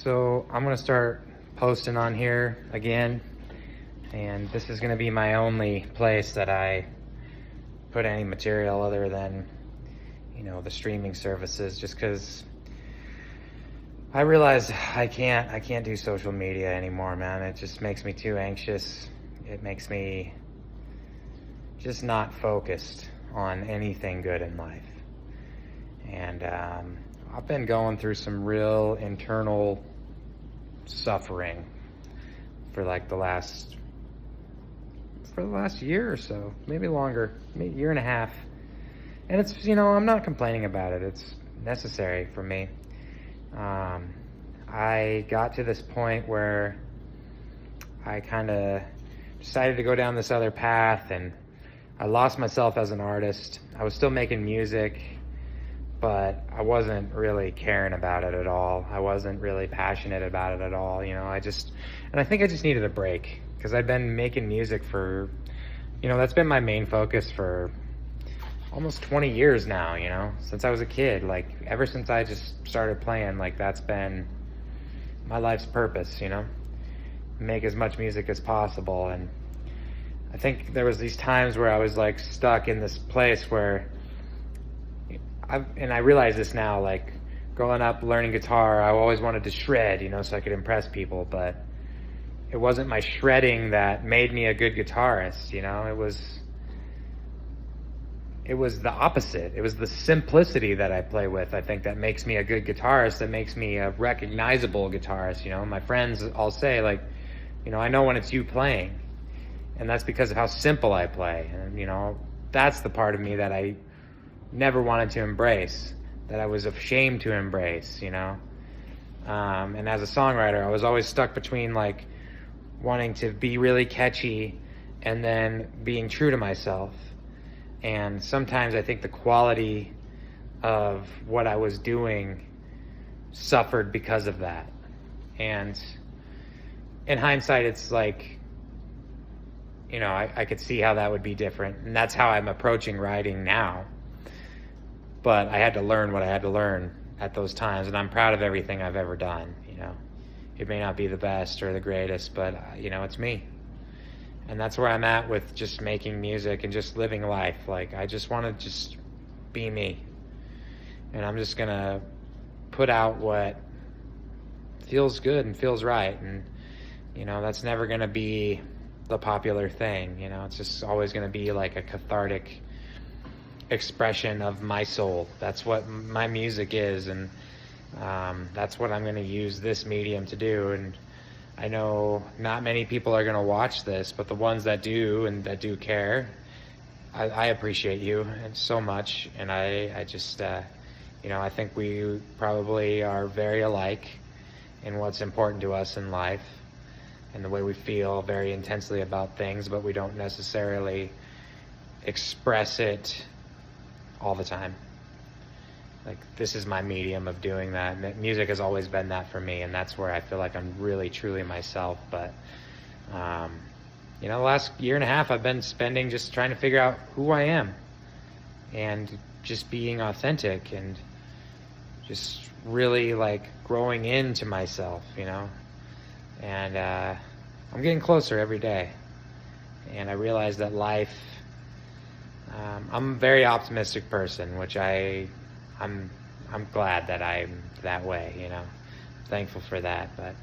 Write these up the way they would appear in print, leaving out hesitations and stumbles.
So I'm gonna start posting on here again, and this is gonna be my only place that I put any material other than, the streaming services, just because I realize I can't do social media anymore, man. It just makes me too anxious. It makes me just not focused on anything good in life. And I've been going through some real internal suffering for the last year or so, maybe longer, maybe year and a half. And it's, I'm not complaining about it. It's necessary for me. I got to this point where I kind of decided to go down this other path, and I lost myself as an artist. I was still making music, but I wasn't really caring about it at all. I wasn't really passionate about it at all. I think I just needed a break, because I'd been making music for, that's been my main focus for almost 20 years now, since I was a kid. Ever since I just started playing, that's been my life's purpose, make as much music as possible. And I think there was these times where I was stuck in this place where I realize this now, growing up learning guitar, I always wanted to shred, so I could impress people, but it wasn't my shredding that made me a good guitarist. It was the opposite. It was the simplicity that I play with, I think, that makes me a good guitarist, that makes me a recognizable guitarist. My friends all say, I know when it's you playing, and that's because of how simple I play. And, that's the part of me that I never wanted to embrace, that I was ashamed to embrace, and as a songwriter, I was always stuck between wanting to be really catchy and then being true to myself. And sometimes I think the quality of what I was doing suffered because of that. And in hindsight, it's I could see how that would be different, and that's how I'm approaching writing now. But I had to learn what I had to learn at those times, and I'm proud of everything I've ever done. It may not be the best or the greatest, but it's me. And that's where I'm at with just making music and just living life. I just want to just be me, and I'm just gonna put out what feels good and feels right. And that's never gonna be the popular thing. It's just always gonna be a cathartic expression of my soul. That's what my music is, and that's what I'm going to use this medium to do. And I know not many people are going to watch this, but the ones that do and that do care, I appreciate you and so much. And I just I think we probably are very alike in what's important to us in life and the way we feel very intensely about things, but we don't necessarily express it all the time. This is my medium of doing that. Music has always been that for me, and that's where I feel like I'm really truly myself. But the last year and a half I've been spending just trying to figure out who I am, and just being authentic, and just really growing into myself, and I'm getting closer every day. And I realize that life, I'm a very optimistic person, which I'm glad that I'm that way, thankful for that. But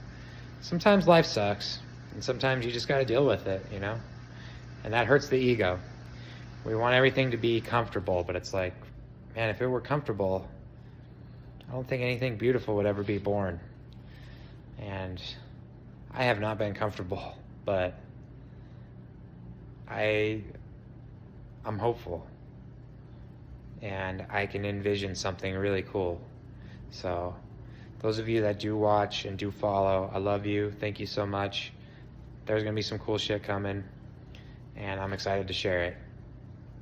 sometimes life sucks, and sometimes you just got to deal with it, and that hurts the ego. We want everything to be comfortable, but it's man, if it were comfortable, I don't think anything beautiful would ever be born. And I have not been comfortable, but I'm hopeful, and I can envision something really cool. So those of you that do watch and do follow, I love you. Thank you so much. There's gonna be some cool shit coming, and I'm excited to share it.